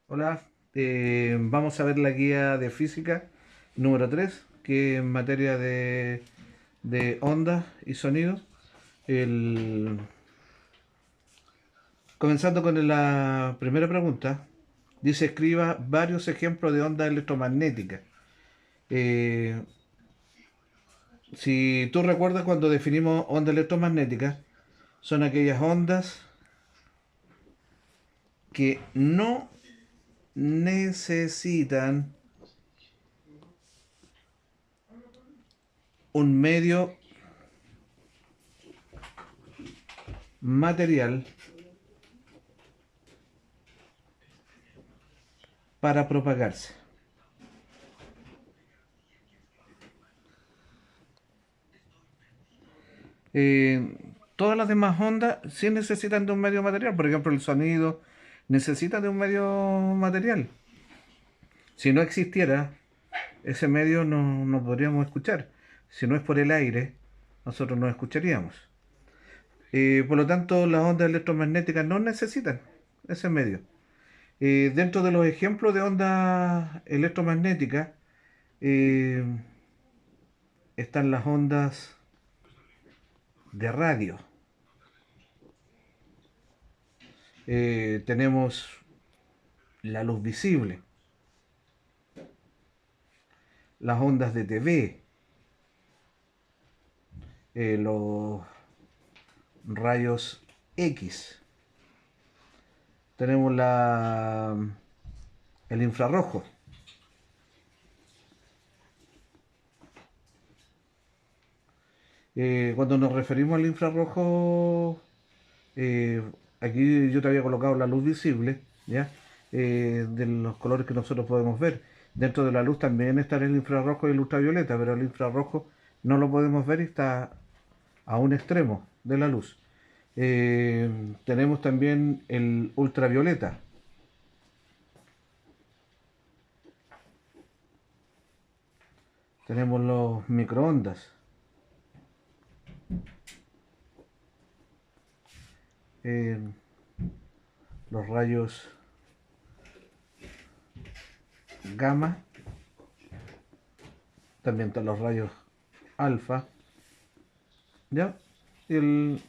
Hola, vamos a ver la guía de física número 3, que en materia de ondas y sonidos. El- Comenzando con la primera pregunta, dice escriba varios ejemplos de ondas electromagnéticas. Eh, si tú recuerdas cuando definimos ondas electromagnéticas, son aquellas ondas que no necesitan un medio material para propagarse. Eh, todas las demás ondas sí necesitan de un medio material. Por ejemplo, el sonido necesita de un medio material. Si no existiera, ese medio no podríamos escuchar. Si no es por el aire, nosotros no escucharíamos. Por lo tanto, las ondas electromagnéticas no necesitan ese medio. Dentro de los ejemplos de ondas electromagnéticas eh, están las ondas de radio. Tenemos la luz visible, las ondas de TV, los rayos X, tenemos el infrarrojo. Cuando nos referimos al infrarrojo, eh, aquí yo te había colocado la luz visible, ¿ya? De los colores que nosotros podemos ver. Dentro de la luz también está el infrarrojo y el ultravioleta, pero el infrarrojo no lo podemos ver y está a un extremo de la luz. Tenemos también el ultravioleta. Tenemos los microondas, eh, los rayos gamma, también están los rayos alfa, ¿ya? Y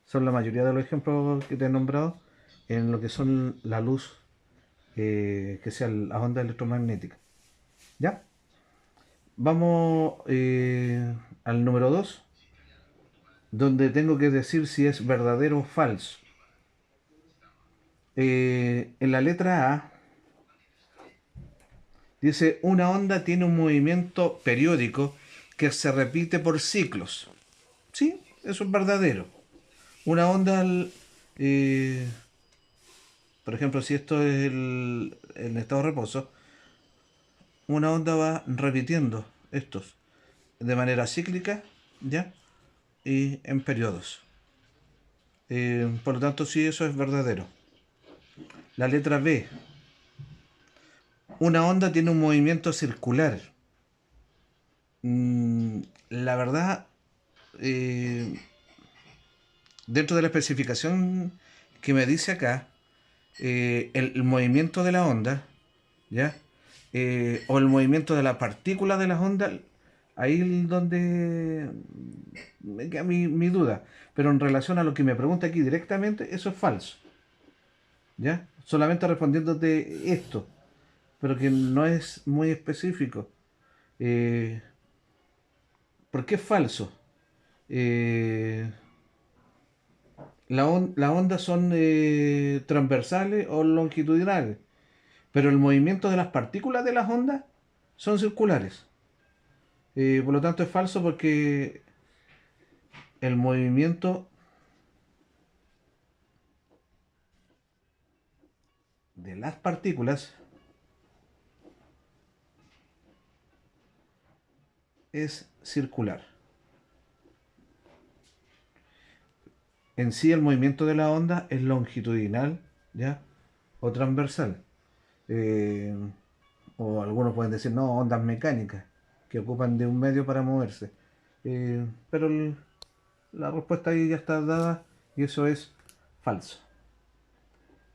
son la mayoría de los ejemplos que te he nombrado en lo que son la luz, que sea las ondas electromagnéticas, ¿ya? Vamos al número 2, donde tengo que decir si es verdadero o falso. En la letra A dice, una onda tiene un movimiento periódico que se repite por ciclos. Sí, eso es verdadero. Una onda, eh, por ejemplo, si esto es el estado de reposo, una onda va repitiendo estos de manera cíclica, ¿ya? Y en periodos. Por lo tanto, sí, eso es verdadero. La letra B. Una onda tiene un movimiento circular. La verdad, eh, dentro de la especificación que me dice acá, el movimiento de la onda, ¿ya? O el movimiento de la partícula de las ondas, ahí es donde me queda mi duda. Pero en relación a lo que me pregunta aquí directamente, eso es falso, ¿ya? Solamente respondiéndote esto, pero que no es muy específico. Eh, ¿Por qué es falso? Eh, las ondas son transversales o longitudinales, pero el movimiento de las partículas de las ondas son circulares. Por lo tanto es falso porque el movimiento de las partículas es circular. En sí el movimiento de la onda es longitudinal, ¿ya? O transversal. Eh, o algunos pueden decir, no, ondas mecánicas, que ocupan de un medio para moverse. Pero la respuesta ahí ya está dada y eso es falso.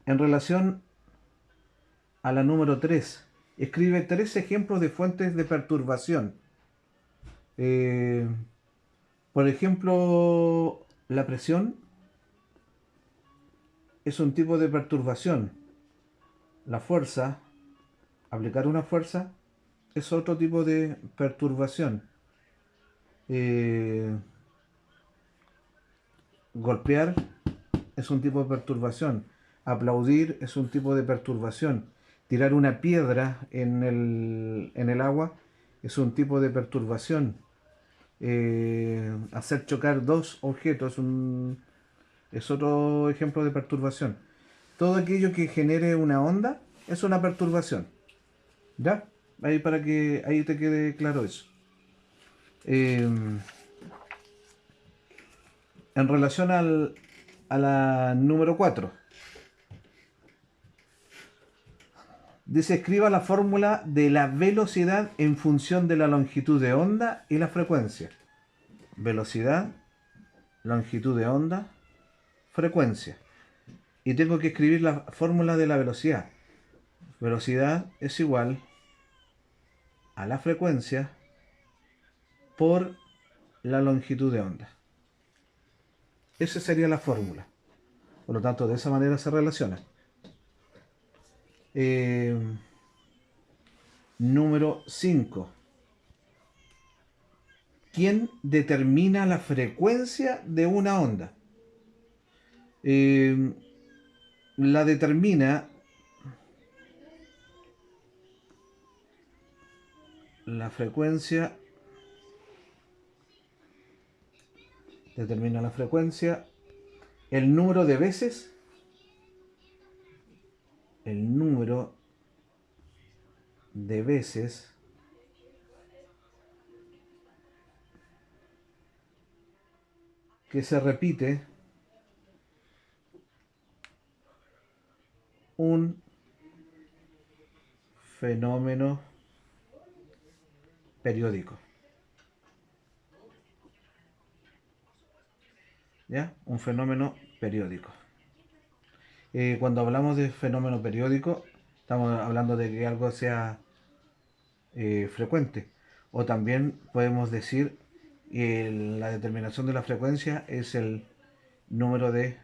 En relación a la número 3. Escribe 3 ejemplos de fuentes de perturbación. Eh, por ejemplo, la presión es un tipo de perturbación. La fuerza, aplicar una fuerza, es otro tipo de perturbación. Eh, golpear es un tipo de perturbación. Aplaudir es un tipo de perturbación. Tirar una piedra en el agua es un tipo de perturbación. Hacer chocar dos objetos es otro ejemplo de perturbación. Todo aquello que genere una onda es una perturbación. ¿Ya? Ahí para que ahí te quede claro eso. Eh, en relación a la número 4, dice escriba la fórmula de la velocidad en función de la longitud de onda y la frecuencia. Velocidad, longitud de onda, frecuencia. Y tengo que escribir la fórmula de la velocidad. Velocidad es igual a la frecuencia por la longitud de onda. Esa sería la fórmula. Por lo tanto, de esa manera se relaciona. Eh, número 5. ¿Quién determina la frecuencia de una onda? Eh, la determina la frecuencia, determina la frecuencia, el número de veces, el número de veces que se repite un fenómeno periódico. ¿Ya? Un fenómeno periódico. Cuando hablamos de fenómeno periódico, estamos hablando de que algo sea frecuente. O también podemos decir que la determinación de la frecuencia es el número de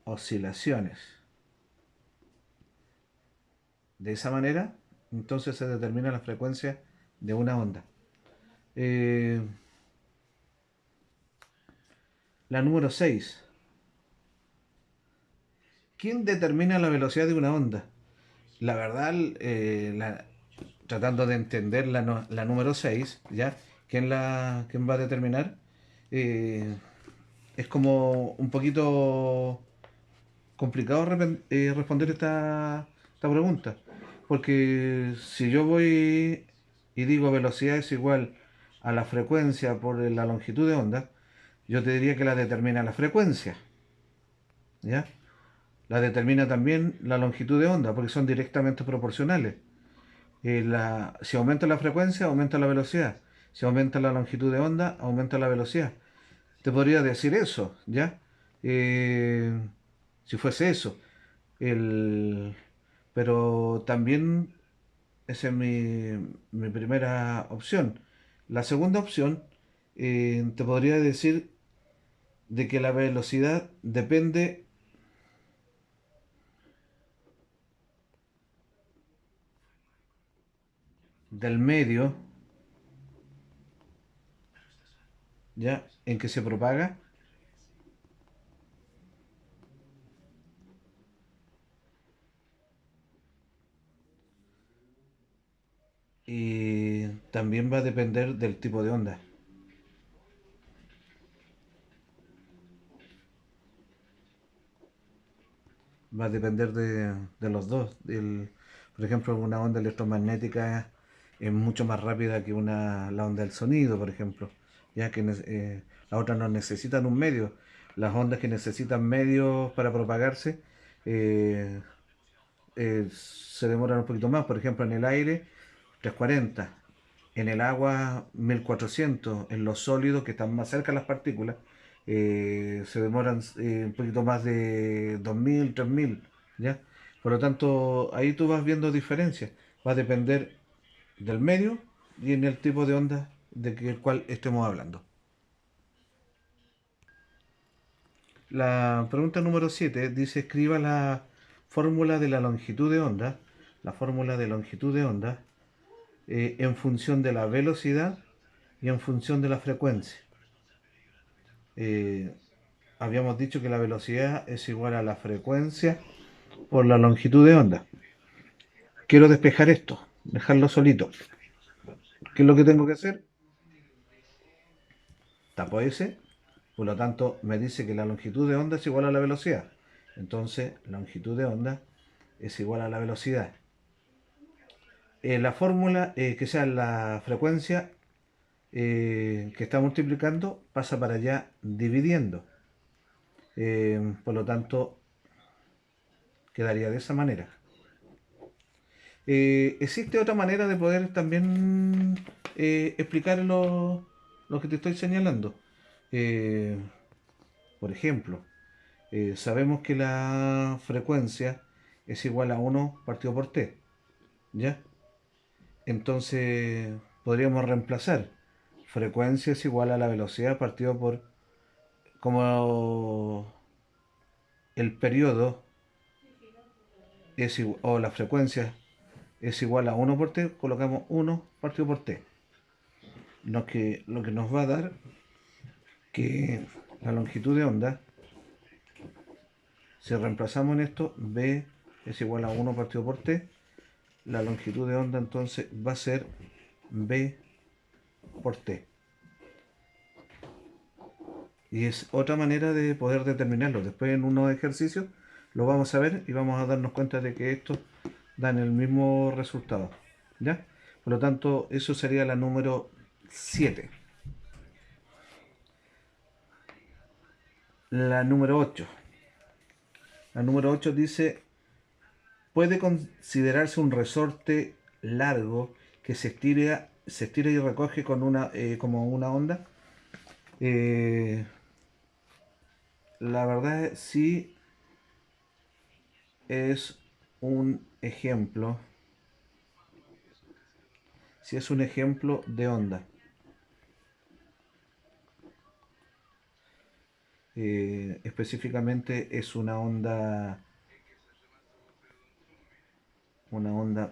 oscilaciones. De esa manera, entonces se determina la frecuencia de una onda. Eh, la número 6. ¿Quién determina la velocidad de una onda? La verdad, tratando de entender la número 6, ¿ya? ¿Quién va a determinar? Eh, es como un poquito complicado responder esta pregunta. Porque si yo voy y digo velocidad es igual a la frecuencia por la longitud de onda, yo te diría que la determina la frecuencia, ¿ya? La determina también la longitud de onda, porque son directamente proporcionales. Si aumenta la frecuencia, aumenta la velocidad. Si aumenta la longitud de onda, aumenta la velocidad. Te podría decir eso, ¿ya? Eh, si fuese eso. El, pero también esa es mi primera opción. La segunda opción, te podría decir de que la velocidad depende del medio, ¿ya? En que se propaga. Y también va a depender del tipo de onda. Va a depender de los dos. Por ejemplo, una onda electromagnética es mucho más rápida que la onda del sonido, por ejemplo. Ya que las otras no necesitan un medio. Las ondas que necesitan medios para propagarse eh, se demoran un poquito más. Por ejemplo, en el aire, 340. En el agua, 1400. En los sólidos, que están más cerca de las partículas, se demoran un poquito más de 2000, 3000. ¿Ya? Por lo tanto, ahí tú vas viendo diferencias. Va a depender del medio y en el tipo de onda el cual estemos hablando. La pregunta número 7 dice escriba la fórmula de la longitud de onda, la fórmula de longitud de onda en función de la velocidad y en función de la frecuencia. Eh, Habíamos dicho que la velocidad es igual a la frecuencia por la longitud de onda. Quiero despejar esto, dejarlo solito. ¿Qué es lo que tengo que hacer? Tapo ese, por lo tanto me dice que la longitud de onda es igual a la velocidad. Entonces, la longitud de onda es igual a la velocidad. La fórmula, que sea la frecuencia que está multiplicando, pasa para allá dividiendo. Por lo tanto, quedaría de esa manera. Existe otra manera de poder también explicar lo que te estoy señalando. Eh, por ejemplo, sabemos que la frecuencia es igual a 1 partido por t, ¿ya? Entonces podríamos reemplazar frecuencia es igual a la velocidad partido por como el periodo es igual, o la frecuencia es igual a 1 por t, colocamos 1 partido por t. Lo que nos va a dar que la longitud de onda, si reemplazamos en esto, b es igual a 1 partido por t, la longitud de onda entonces va a ser b por t. Y es otra manera de poder determinarlo. Después en unos ejercicios lo vamos a ver y vamos a darnos cuenta de que estos dan el mismo resultado. ¿Ya? Por lo tanto, eso sería la número 7. La número 8. La número 8 dice, puede considerarse un resorte largo que se estira y recoge con como una onda. La verdad sí es un ejemplo. Si es un ejemplo de onda. Específicamente es una onda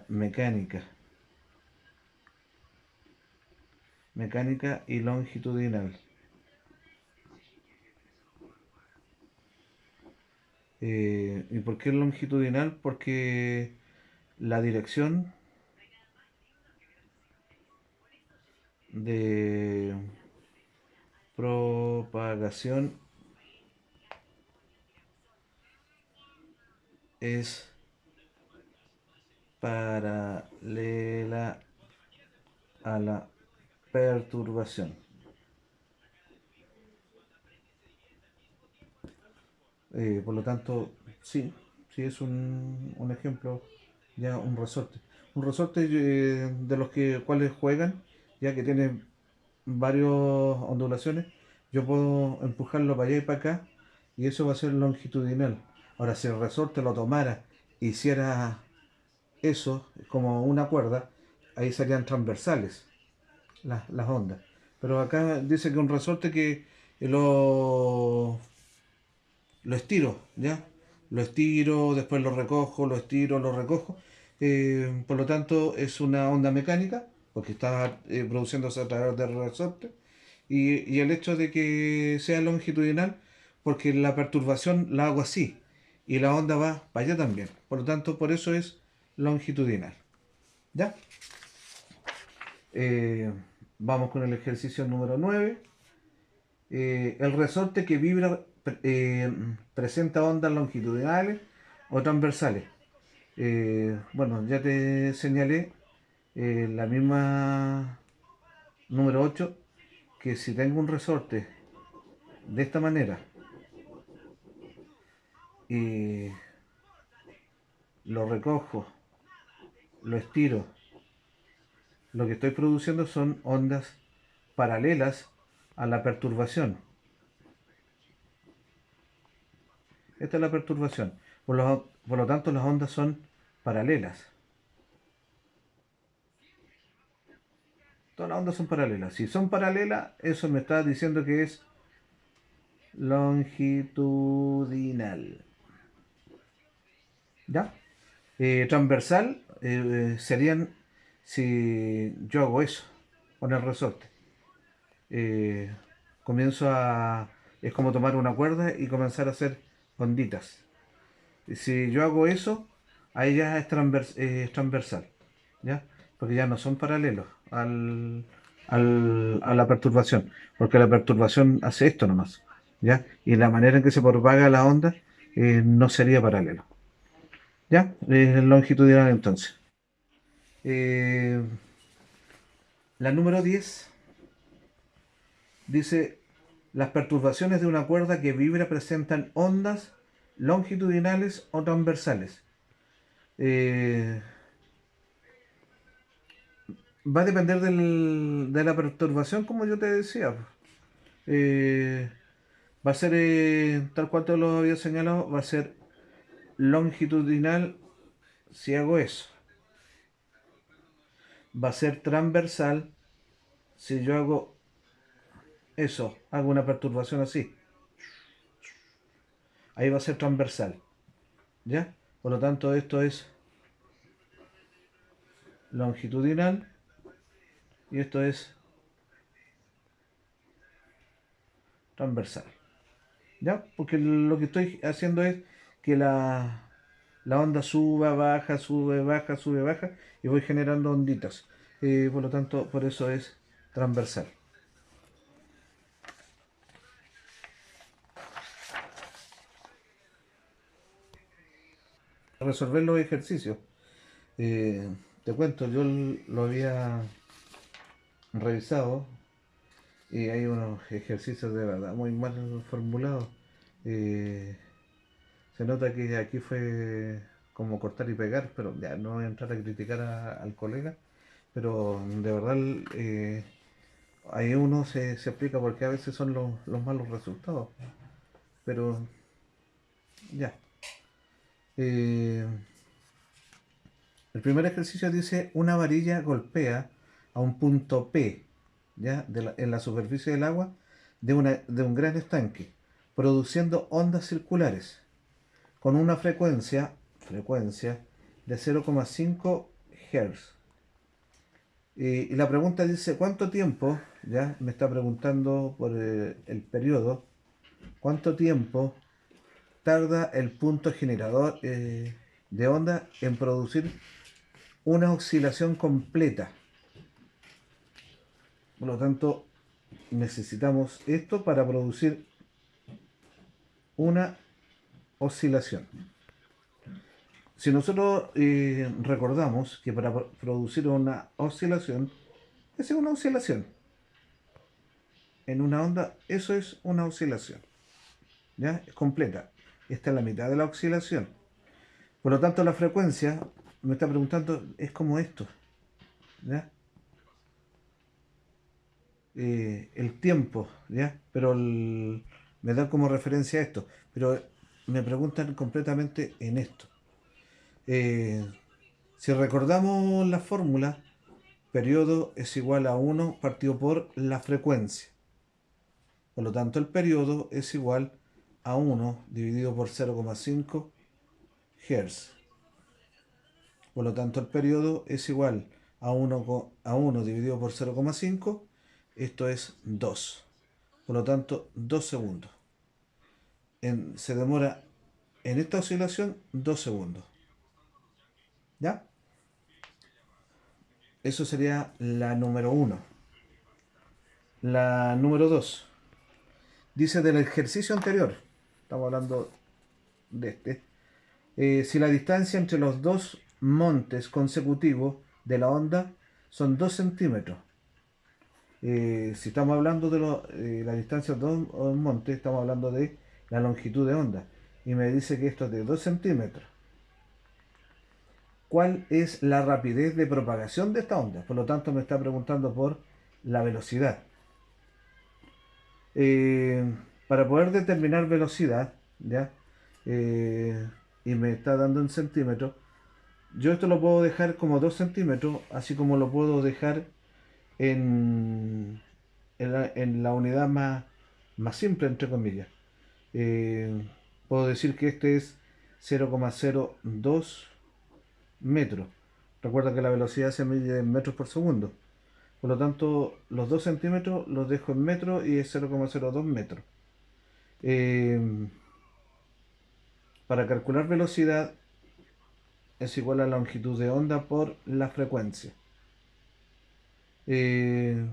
mecánica y longitudinal. ¿Y por qué longitudinal? Porque la dirección de propagación es paralela a la perturbación. Por lo tanto, sí, sí es un ejemplo, ya un resorte. Un resorte de los cuales juegan, ya que tiene varias ondulaciones, yo puedo empujarlo para allá y para acá y eso va a ser longitudinal. Ahora, si el resorte lo tomara, hiciera eso como una cuerda, ahí serían transversales las ondas. Pero acá dice que un resorte que lo estiro, ¿ya? Lo estiro, después lo recojo, lo estiro, lo recojo. Por lo tanto, es una onda mecánica, porque está produciéndose a través del resorte. Y el hecho de que sea longitudinal, porque la perturbación la hago así, y la onda va para allá también. Por lo tanto, por eso es longitudinal. ¿Ya? Eh, Vamos con el ejercicio número 9. El resorte que vibra presenta ondas longitudinales o transversales. Bueno, ya te señalé la misma número 8 que si tengo un resorte de esta manera y lo recojo, lo estiro, lo que estoy produciendo son ondas paralelas a la perturbación. Esta es la perturbación. Por lo tanto, las ondas son paralelas. Todas las ondas son paralelas. Si son paralelas, eso me está diciendo que es longitudinal. ¿Ya? Transversal serían si yo hago eso con el resorte. Eh, comienzo a... Es como tomar una cuerda y comenzar a hacer onditas. Si yo hago eso, ahí ya es transversal, ¿ya? Porque ya no son paralelos a la perturbación, porque la perturbación hace esto nomás, ¿ya? Y la manera en que se propaga la onda no sería paralelo, ¿ya? Longitudinal entonces. Eh, la número 10 dice, las perturbaciones de una cuerda que vibra presentan ondas longitudinales o transversales. Eh, Va a depender de la perturbación, como yo te decía. Eh, Va a ser, tal cual te lo había señalado, va a ser longitudinal si hago eso. Va a ser transversal si yo hago eso, hago una perturbación así. Ahí va a ser transversal, ¿ya? Por lo tanto, esto es longitudinal y esto es transversal, ¿ya? Porque lo que estoy haciendo es que la onda suba, baja, sube, baja, sube, baja y voy generando onditas. Por lo tanto, por eso es transversal. Resolver los ejercicios. Eh, Te cuento, yo lo había revisado y hay unos ejercicios de verdad muy mal formulados. Eh, Se nota que aquí fue como cortar y pegar, pero ya no voy a entrar a criticar al colega, pero de verdad ahí uno se explica porque a veces son los malos resultados, pero ya. Eh, el primer ejercicio dice una varilla golpea a un punto P, ¿ya? En la superficie del agua de un gran estanque, produciendo ondas circulares con una frecuencia de 0,5 Hz. Y la pregunta dice, ¿cuánto tiempo? Ya me está preguntando por el periodo, ¿cuánto tiempo tarda el punto generador de onda en producir una oscilación completa? Por lo tanto, necesitamos esto para producir una oscilación. Si nosotros recordamos que para producir una oscilación, esa es una oscilación. En una onda, eso es una oscilación. ¿Ya? Es completa. Esta es la mitad de la oscilación. Por lo tanto, la frecuencia, me está preguntando, es como esto. ¿Ya? El tiempo, ¿ya? Pero me da como referencia a esto. Pero me preguntan completamente en esto. Eh, si recordamos la fórmula, periodo es igual a 1 partido por la frecuencia. Por lo tanto, el periodo es igual a 1 dividido por 0,5 Hz. Por lo tanto, el periodo es igual a 1 dividido por 0,5. Esto es 2. Por lo tanto, 2 segundos. Se demora en esta oscilación 2 segundos. ¿Ya? Eso sería la número 1. La número 2 dice del ejercicio anterior. Estamos hablando de este. Si la distancia entre los dos montes consecutivos de la onda son 2 centímetros. Si estamos hablando de la distancia de dos montes, estamos hablando de la longitud de onda. Y me dice que esto es de 2 centímetros. ¿Cuál es la rapidez de propagación de esta onda? Por lo tanto, me está preguntando por la velocidad. Eh, para poder determinar velocidad, ¿ya? y me está dando en centímetros, yo esto lo puedo dejar como 2 centímetros, así como lo puedo dejar en, en la unidad más simple, entre comillas. Eh, Puedo decir que este es 0,02 metros. Recuerda que la velocidad se mide en metros por segundo. Por lo tanto, los 2 centímetros los dejo en metros y es 0,02 metros. Eh, para calcular velocidad es igual a la longitud de onda por la frecuencia. Eh,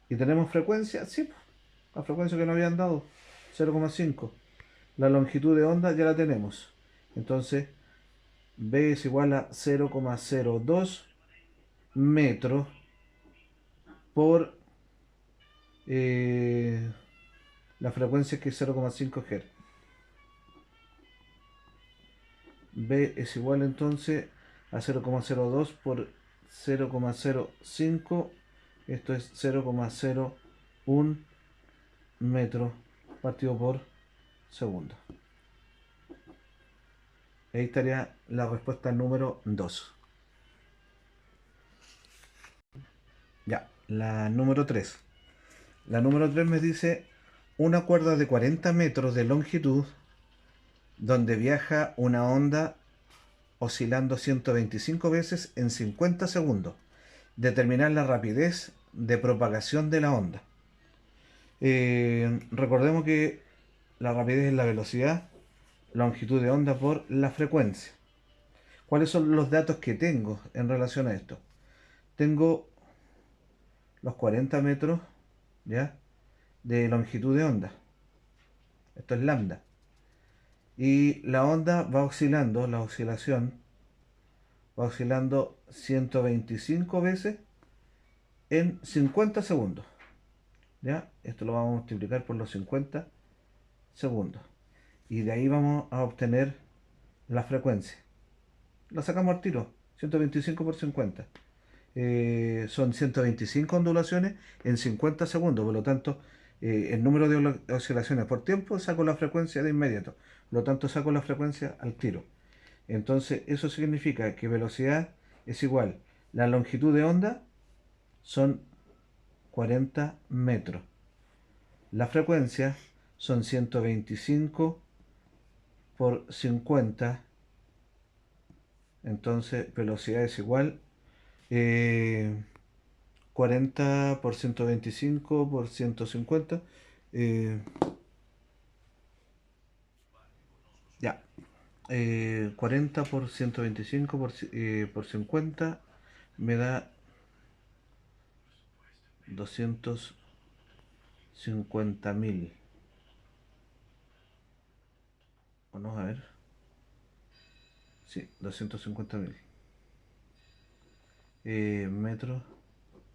¿Y tenemos frecuencia? Sí, la frecuencia que nos habían dado, 0,5. La longitud de onda ya la tenemos. Entonces, B es igual a 0,02 metros por eh, la frecuencia que es 0,5 Hz. B es igual entonces a 0,02 por 0,05. Esto es 0,01 metros partido por segundo. Ahí estaría la respuesta número 2. Ya, la número 3. La número 3 me dice una cuerda de 40 metros de longitud donde viaja una onda oscilando 125 veces en 50 segundos. Determinar la rapidez de propagación de la onda. Recordemos que la rapidez es la velocidad, longitud de onda por la frecuencia. ¿Cuáles son los datos que tengo en relación a esto? Tengo los 40 metros, ¿ya?, de longitud de onda. Esto es lambda. Y la onda va oscilando, la oscilación va oscilando 125 veces en 50 segundos. ¿Ya? Esto lo vamos a multiplicar por los 50 segundos. Y de ahí vamos a obtener la frecuencia. La sacamos al tiro, 125 por 50. Son 125 ondulaciones en 50 segundos. Por lo tanto, el número de oscilaciones por tiempo saco la frecuencia de inmediato. Por lo tanto, saco la frecuencia al tiro. Entonces, eso significa que velocidad es igual. La longitud de onda son 40 metros. La frecuencia son 125 por 50. Entonces, velocidad es igual 40 por 125 por 150. Ya. 40 por 125 por 50 me da 250.000. Vamos a ver. Sí, 250.000 metros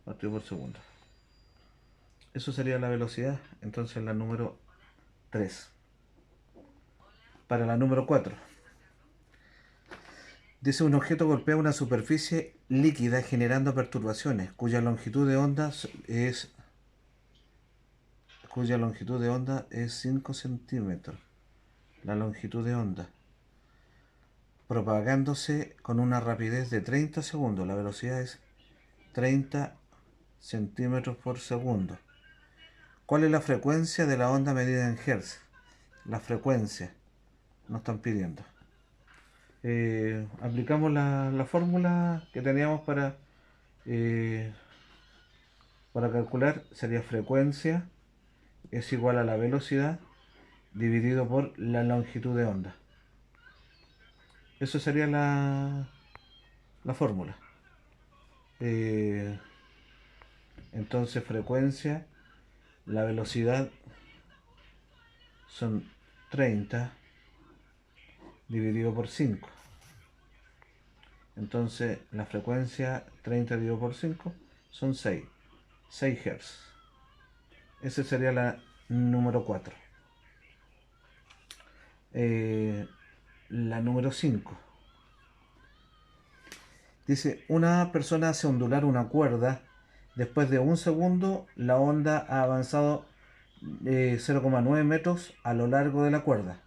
partido por segundo. Eso sería la velocidad. Entonces la número 3. Para la número 4. Dice un objeto golpea una superficie líquida generando perturbaciones cuya longitud de onda es 5 centímetros. La longitud de onda. Propagándose con una rapidez de 30 segundos. La velocidad es 30 centímetros por segundo. ¿Cuál es la frecuencia de la onda medida en Hertz? La frecuencia nos están pidiendo. Aplicamos la fórmula que teníamos para calcular. Sería frecuencia es igual a la velocidad dividido por la longitud de onda. Eso sería la fórmula. Entonces frecuencia, la velocidad son 30 dividido por 5. Entonces la frecuencia 30 dividido por 5 son 6 Hz. Esa sería la número 4. La número 5 dice: una persona hace ondular una cuerda. Después de un segundo, la onda ha avanzado 0,9 metros a lo largo de la cuerda.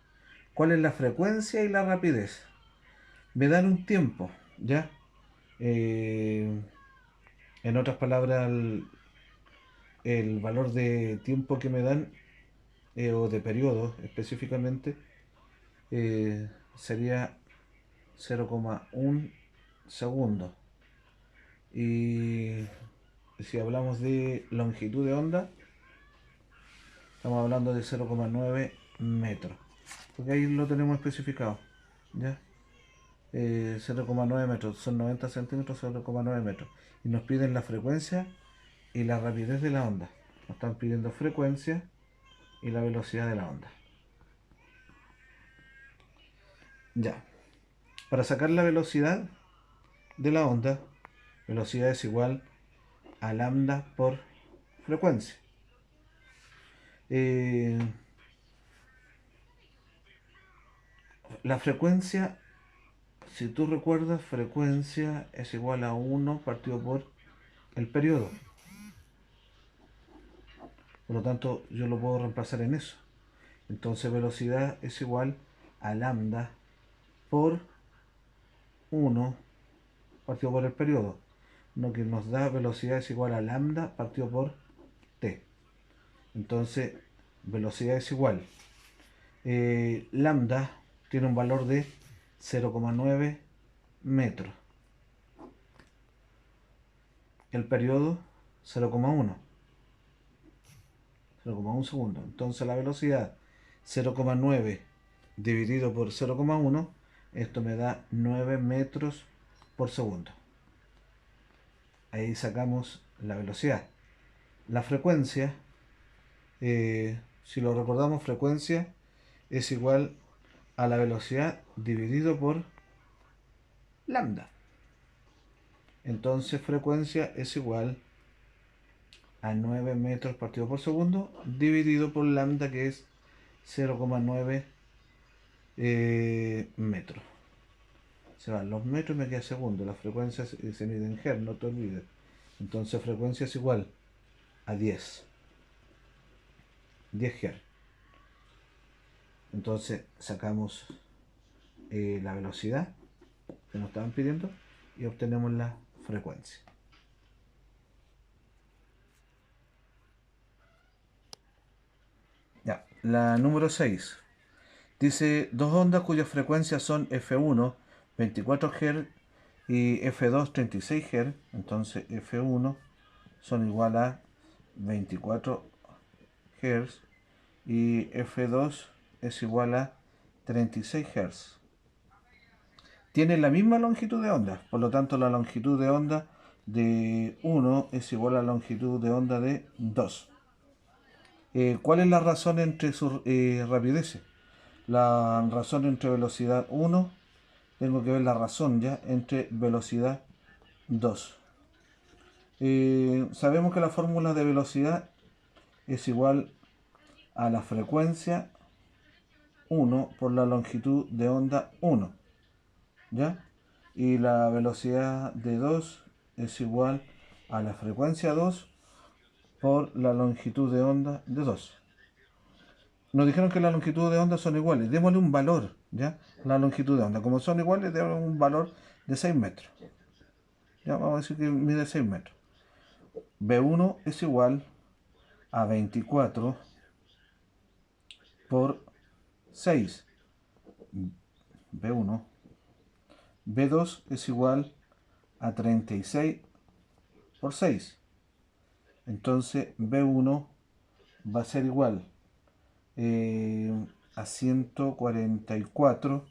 cuál es la frecuencia y la rapidez. Me dan un tiempo, ¿ya? En otras palabras, el valor de tiempo que me dan, o de periodo específicamente, sería 0,1 segundo. Y si hablamos de longitud de onda, estamos hablando de 0,9 metros. Porque ahí lo tenemos especificado. ¿Ya? 0,9 metros, son 90 centímetros, 0,9 metros. Y nos piden la frecuencia y la rapidez de la onda. Nos están pidiendo frecuencia y la velocidad de la onda. Ya. Para sacar la velocidad de la onda, velocidad es igual a lambda por frecuencia. Eh, la frecuencia, si tú recuerdas, frecuencia es igual a 1 partido por el periodo. Por lo tanto, yo lo puedo reemplazar en eso. Entonces, velocidad es igual a lambda por 1 partido por el periodo. Lo que nos da velocidad es igual a lambda partido por t. Entonces, velocidad es igual. Lambda tiene un valor de 0,9 metros. El periodo 0,1. 0,1 segundo. Entonces la velocidad 0,9 dividido por 0,1, esto me da 9 metros por segundo. Ahí sacamos la velocidad. La frecuencia, si lo recordamos, frecuencia es igual a la velocidad dividido por lambda. Entonces frecuencia es igual a 9 metros partido por segundo dividido por lambda, que es 0,9 metros. Se van los metros y me queda segundo. La frecuencia se mide en Hz, no te olvides. Entonces frecuencia es igual a 10 Hz. Entonces sacamos la velocidad que nos estaban pidiendo y obtenemos la frecuencia. Ya, la número 6. Dice, dos ondas cuyas frecuencias son F1, 24 Hz, y F2, 36 Hz. Entonces F1 son igual a 24 Hz y F2 es igual a 36 Hz. Tienen la misma longitud de onda, por lo tanto la longitud de onda de 1 es igual a la longitud de onda de 2. ¿Cuál es la razón entre sus rapideces? La razón entre velocidad 1, tengo que ver la razón ya entre velocidad 2. Sabemos que la fórmula de velocidad es igual a la frecuencia 1 por la longitud de onda 1, ¿ya? Y la velocidad de 2 es igual a la frecuencia 2 por la longitud de onda de 2. Nos dijeron que las longitudes de onda son iguales. Démosle un valor, ¿ya? La longitud de onda. Como son iguales, démosle un valor de 6 metros. Ya vamos a decir que mide 6 metros. B1 es igual a 24 por 6. B1. B2 es igual a 36 por 6. Entonces B1 va a ser igual a 144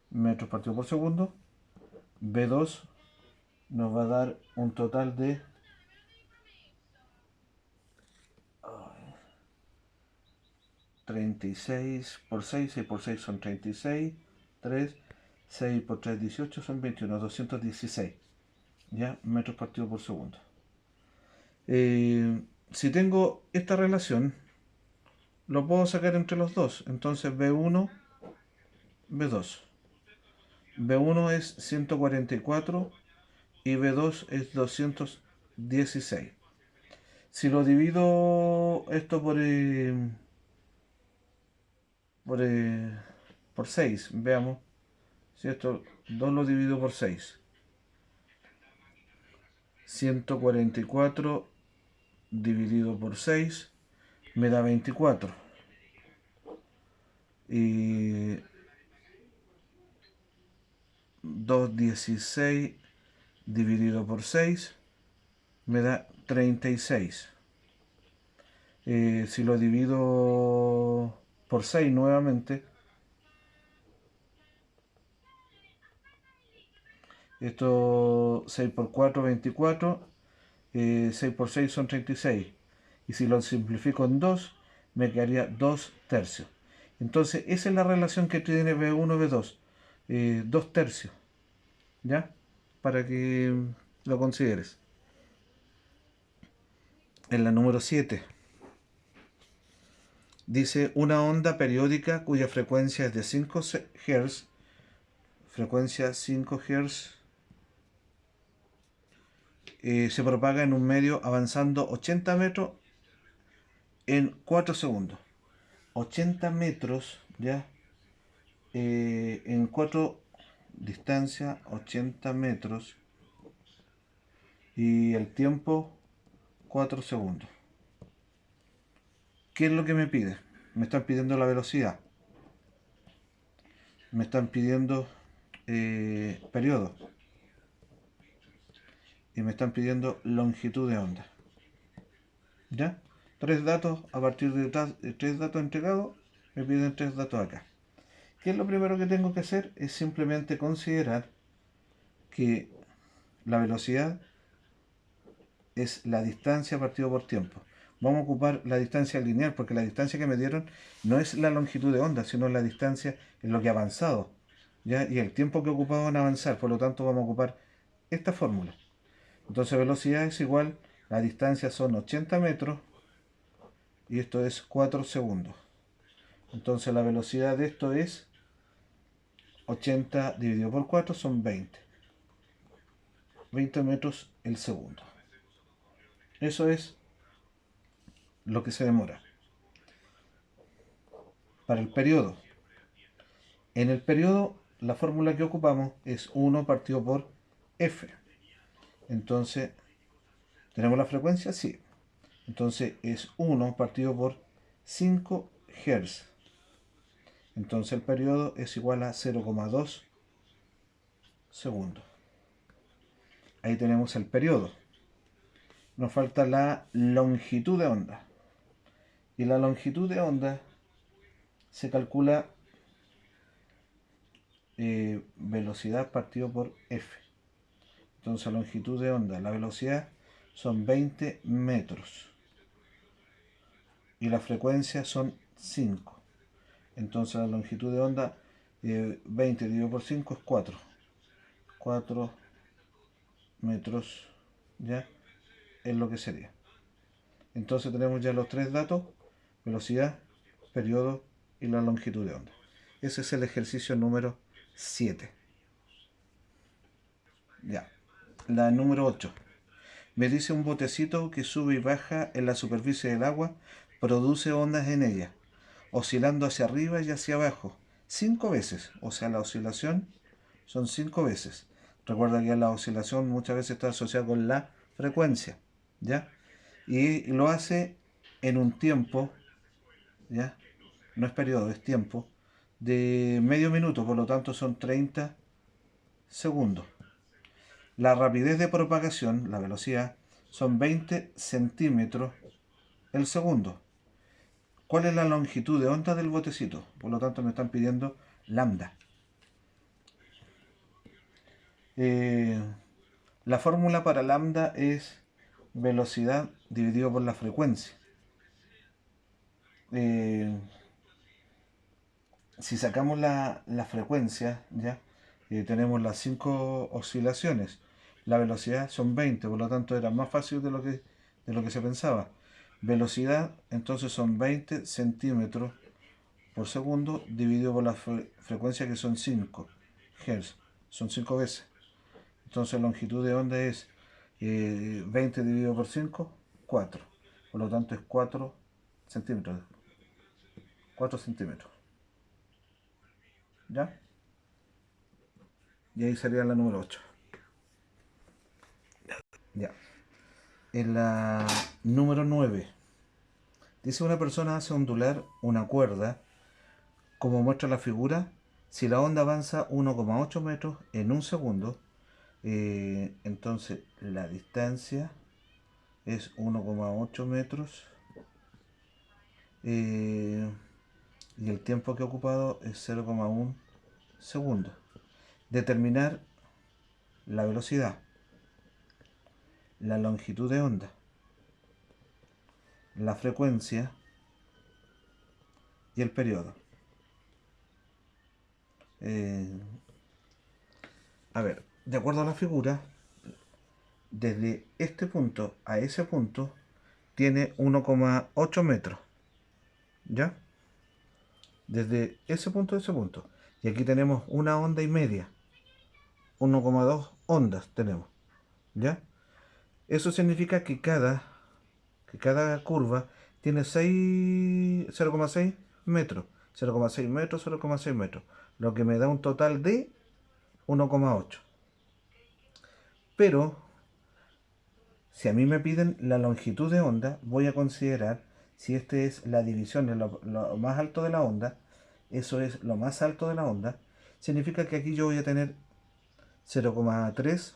metros partido por segundo. B2 nos va a dar un total de 36 por 6, 6 por 6 son 36, 3, 6 por 3, 18, son 21, 216, ¿ya? Metros partido por segundo. Si tengo esta relación, lo puedo sacar entre los dos. Entonces B1, B2. B1 es 144 y B2 es 216. Si lo divido esto por por 6, veamos. Si esto 2 lo divido por 6, 144 dividido por 6 me da 24. Y 216 dividido por 6 me da 36. Si lo divido por 6 nuevamente, esto 6 por 4, 24, 6 por 6 son 36. Y si lo simplifico en 2, me quedaría 2 tercios. Entonces, esa es la relación que tiene B1 y B2. 2 tercios. ¿Ya? Para que lo consideres. En la número 7 dice una onda periódica cuya frecuencia es de 5 Hz, frecuencia 5 Hz, se propaga en un medio avanzando 80 metros en 4 segundos. 80 metros, ¿ya? En 4 distancia, 80 metros, y el tiempo 4 segundos. ¿Qué es lo que me pide? Me están pidiendo la velocidad, me están pidiendo periodo y me están pidiendo longitud de onda. ¿Ya? 3 datos, a partir de 3 datos entregados, me piden 3 datos acá. ¿Qué es lo primero que tengo que hacer? Es simplemente considerar que la velocidad es la distancia partido por tiempo. Vamos a ocupar la distancia lineal, porque la distancia que me dieron no es la longitud de onda, sino la distancia en lo que ha avanzado, ¿ya? Y el tiempo que he ocupado en avanzar. Por lo tanto, vamos a ocupar esta fórmula. Entonces, velocidad es igual, la distancia son 80 metros y esto es 4 segundos. Entonces, la velocidad de esto es 80 dividido por 4 son 20. 20 metros el segundo. Eso es lo que se demora. Para el periodo. En el periodo, la fórmula que ocupamos es 1 partido por F. Entonces, ¿tenemos la frecuencia? Sí. Entonces es 1 partido por 5 Hz. Entonces el periodo es igual a 0,2 segundos. Ahí tenemos el periodo. Nos falta la longitud de onda. Y la longitud de onda se calcula velocidad partido por F. Entonces longitud de onda, la velocidad son 20 metros. Y la frecuencia son 5. Entonces la longitud de onda, 20 dividido por 5 es 4. 4 metros, ¿ya? Es lo que sería. Entonces tenemos ya los 3 datos: velocidad, periodo y la longitud de onda. Ese es el ejercicio número 7. Ya. La número 8. Me dice un botecito que sube y baja en la superficie del agua, produce ondas en ella, oscilando hacia arriba y hacia abajo 5 veces. O sea, la oscilación son 5 veces. Recuerda que la oscilación muchas veces está asociada con la frecuencia, ¿ya? Y lo hace en un tiempo, ¿ya? No es periodo, es tiempo, de medio minuto, por lo tanto son 30 segundos. La rapidez de propagación, la velocidad, son 20 centímetros el segundo. ¿Cuál es la longitud de onda del botecito? Por lo tanto me están pidiendo lambda. La fórmula para lambda es velocidad dividido por la frecuencia. Si sacamos la frecuencia, ¿ya? Tenemos las 5 oscilaciones. La velocidad son 20, por lo tanto era más fácil de lo que se pensaba. Velocidad, entonces son 20 centímetros por segundo dividido por la frecuencia, que son 5 Hz. Son 5 veces. Entonces longitud de onda es 20 dividido por 5, 4. Por lo tanto es 4 centímetros. 4 centímetros. ¿Ya? Y ahí sería la número 8. Ya. En la número 9 dice una persona hace ondular una cuerda, como muestra la figura, si la onda avanza 1,8 metros en un segundo, entonces la distancia es 1,8 metros eh, y el tiempo que ha ocupado es 0,1 segundo. Determinar la velocidad, la longitud de onda, la frecuencia y el periodo. Eh, a ver, de acuerdo a la figura, desde este punto a ese punto tiene 1,8 metros, ¿ya? Desde ese punto a ese punto. Y aquí tenemos una onda y media, 1,2 ondas tenemos, ¿ya? Eso significa que cada curva tiene 0,6 metros, 0,6 metros, 0,6 metros, lo que me da un total de 1,8. Pero si a mí me piden la longitud de onda, voy a considerar si este es la división de lo más alto de la onda, eso es lo más alto de la onda, significa que aquí yo voy a tener 0,3,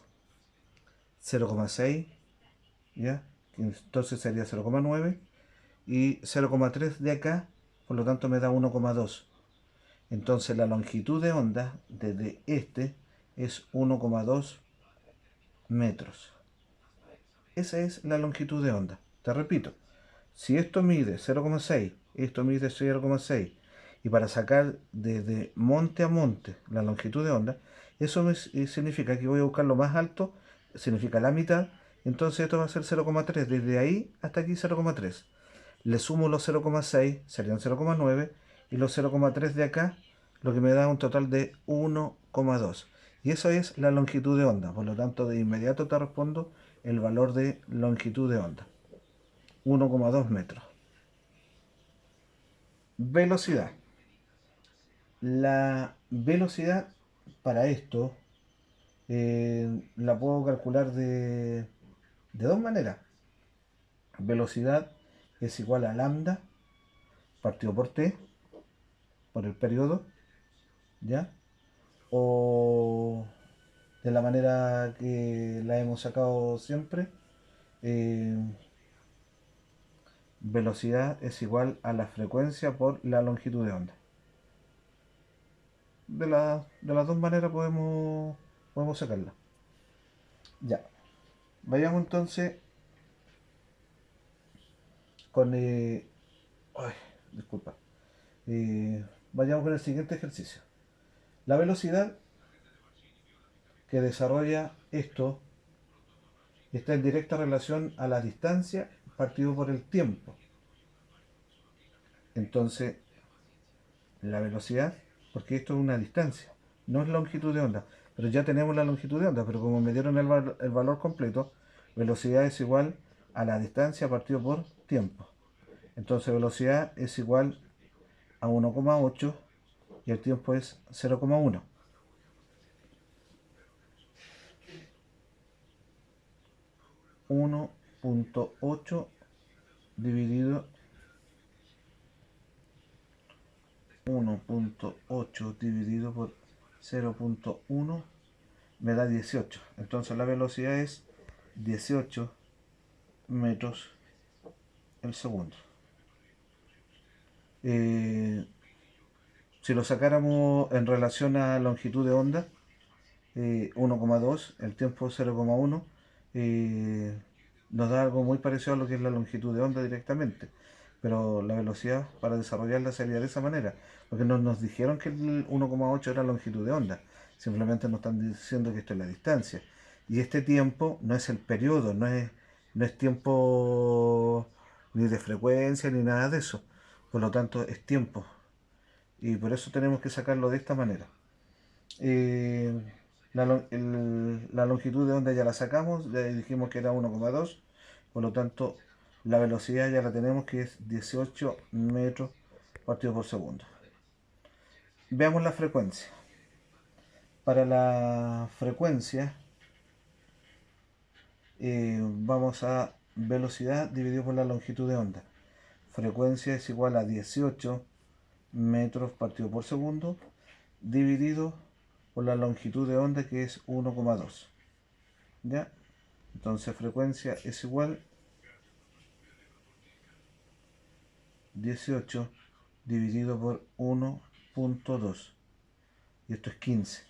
0,6, ¿ya? Entonces sería 0,9 y 0,3 de acá, por lo tanto me da 1,2. Entonces la longitud de onda desde este es 1,2 metros. Esa es la longitud de onda. Te repito, si esto mide 0,6, esto mide 0,6, y para sacar desde monte a monte la longitud de onda, eso significa que voy a buscar lo más alto, significa la mitad, entonces esto va a ser 0,3, desde ahí hasta aquí 0,3. Le sumo los 0,6, serían 0,9, y los 0,3 de acá, lo que me da un total de 1,2. Y eso es la longitud de onda, por lo tanto de inmediato te respondo el valor de longitud de onda, 1,2 metros. Velocidad. La velocidad para esto la puedo calcular de dos maneras. Velocidad es igual a lambda partido por t, por el periodo, ¿ya? O de la manera que la hemos sacado siempre, eh, velocidad es igual a la frecuencia por la longitud de onda. De las dos maneras podemos sacarla. Ya, vayamos entonces con... ay, disculpa. Vayamos con el siguiente ejercicio. La velocidad que desarrolla esto está en directa relación a la distancia partido por el tiempo. Entonces, la velocidad, porque esto es una distancia, no es longitud de onda, pero ya tenemos la longitud de onda, pero como me dieron el valor completo, velocidad es igual a la distancia partido por tiempo. Entonces velocidad es igual a 1,8 y el tiempo es 0,1. 1,8 dividido 1,8 dividido por 0,1 me da 18. Entonces la velocidad es 18 metros el segundo. Si lo sacáramos en relación a longitud de onda, 1,2, el tiempo 0,1, nos da algo muy parecido a lo que es la longitud de onda directamente. Pero la velocidad para desarrollarla sería de esa manera, porque no nos dijeron que el 1,8 era longitud de onda, simplemente nos están diciendo que esto es la distancia. Y este tiempo no es el periodo, no es tiempo ni de frecuencia ni nada de eso. Por lo tanto, es tiempo. Y por eso tenemos que sacarlo de esta manera. Eh, la longitud de onda ya la sacamos, ya dijimos que era 1,2, por lo tanto la velocidad ya la tenemos que es 18 metros partido por segundo. veamos la frecuencia. Para la frecuencia, vamos a velocidad dividido por la longitud de onda. Frecuencia es igual a 18 metros partido por segundo dividido por la longitud de onda, que es 1,2. ¿Ya? Entonces frecuencia es igual 18 dividido por 1,2. Y esto es 15.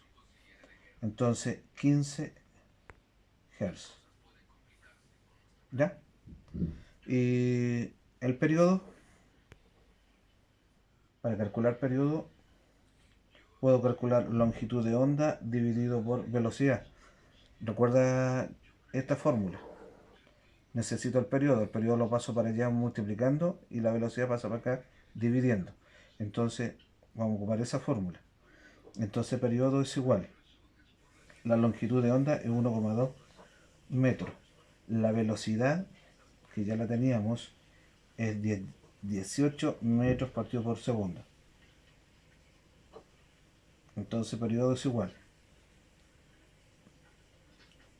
Entonces 15 Hz. ¿Ya? Y el periodo, para calcular periodo, puedo calcular longitud de onda dividido por velocidad. Recuerda esta fórmula. Necesito el periodo lo paso para allá multiplicando y la velocidad pasa para acá dividiendo. Entonces vamos a ocupar esa fórmula. Entonces periodo es igual, la longitud de onda es 1,2 metros. La velocidad, que ya la teníamos, es 18 metros partido por segundo. Entonces periodo es igual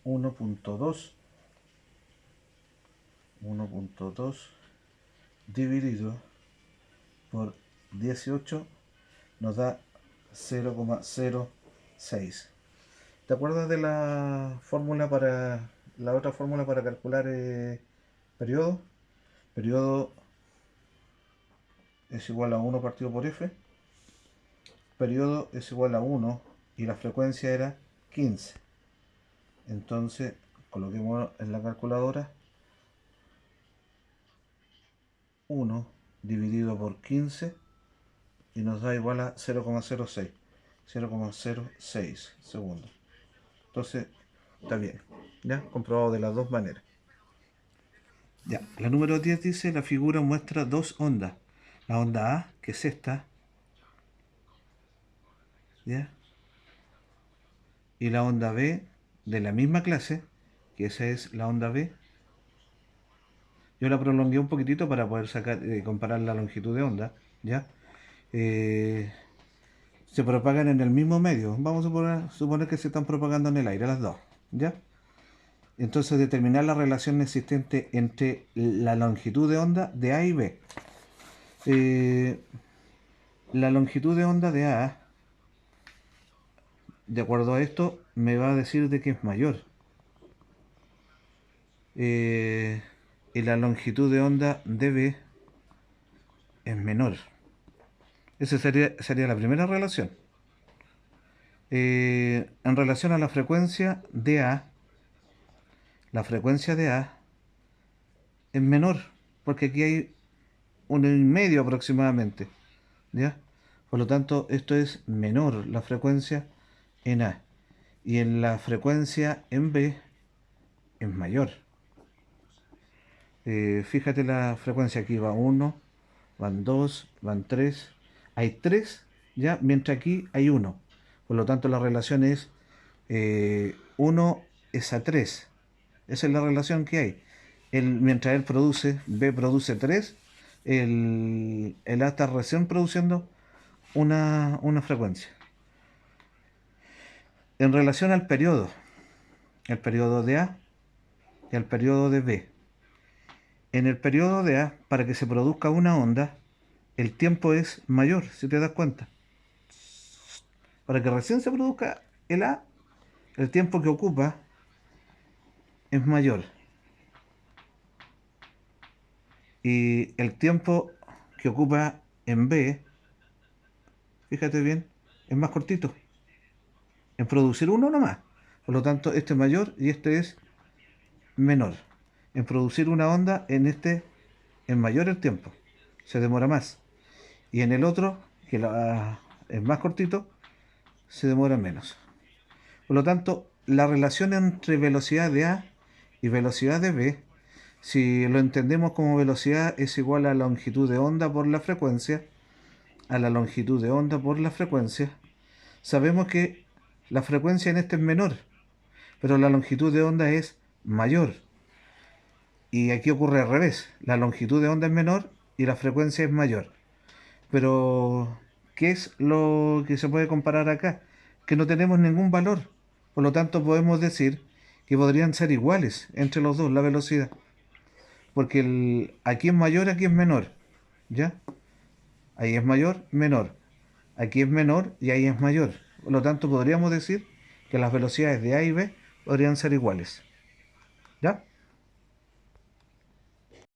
1,2 dividido por 18 nos da 0,06. ¿Te acuerdas de la fórmula para la otra fórmula para calcular periodo? Periodo es igual a 1 partido por f. Periodo es igual a 1 y la frecuencia era 15. Entonces coloquemos en la calculadora 1 dividido por 15 y nos da igual a 0,06 segundos. Entonces está bien, ya comprobado de las dos maneras. Ya, la número 10 dice: la figura muestra dos ondas, la onda A, que es esta, ¿ya? Y la onda B de la misma clase, que esa es la onda B. Yo la prolongué un poquitito para poder comparar la longitud de onda, ¿ya? Se propagan en el mismo medio. Vamos a suponer que se están propagando en el aire las dos, ¿ya? Entonces determinar la relación existente entre la longitud de onda de A y B. La longitud de onda de A, de acuerdo a esto, me va a decir de que es mayor. Y la longitud de onda de B es menor. Esa sería la primera relación. En relación a la frecuencia de A, la frecuencia de A es menor, porque aquí hay 1,5 aproximadamente, ¿ya? Por lo tanto, esto es menor, la frecuencia en A. Y en la frecuencia en B es mayor. Fíjate la frecuencia, aquí va 1, van 2, van 3. Hay 3, ¿ya? Mientras aquí hay 1. Por lo tanto, la relación es 1 es a 3. Esa es la relación que hay. Mientras él produce, B produce 3, el A está recién produciendo una frecuencia. En relación al periodo, el periodo de A y el periodo de B. En el periodo de A, para que se produzca una onda, el tiempo es mayor, si te das cuenta. Para que recién se produzca el A, el tiempo que ocupa es mayor. Y el tiempo que ocupa en B, fíjate bien, es más cortito. En producir uno nomás. Por lo tanto, este es mayor y este es menor. En producir una onda, en este es mayor el tiempo. Se demora más. Y en el otro, que es más cortito, se demora menos. Por lo tanto, la relación entre velocidad de A y velocidad de B, si lo entendemos como velocidad es igual a la longitud de onda por la frecuencia, sabemos que la frecuencia en este es menor, pero la longitud de onda es mayor. Y aquí ocurre al revés, la longitud de onda es menor y la frecuencia es mayor. Pero, ¿qué es lo que se puede comparar acá? Que no tenemos ningún valor. Por lo tanto, podemos decir que podrían ser iguales entre los dos la velocidad. Porque aquí es mayor, aquí es menor. ¿Ya? Ahí es mayor, menor. Aquí es menor y ahí es mayor. Por lo tanto, podríamos decir que las velocidades de A y B podrían ser iguales. ¿Ya?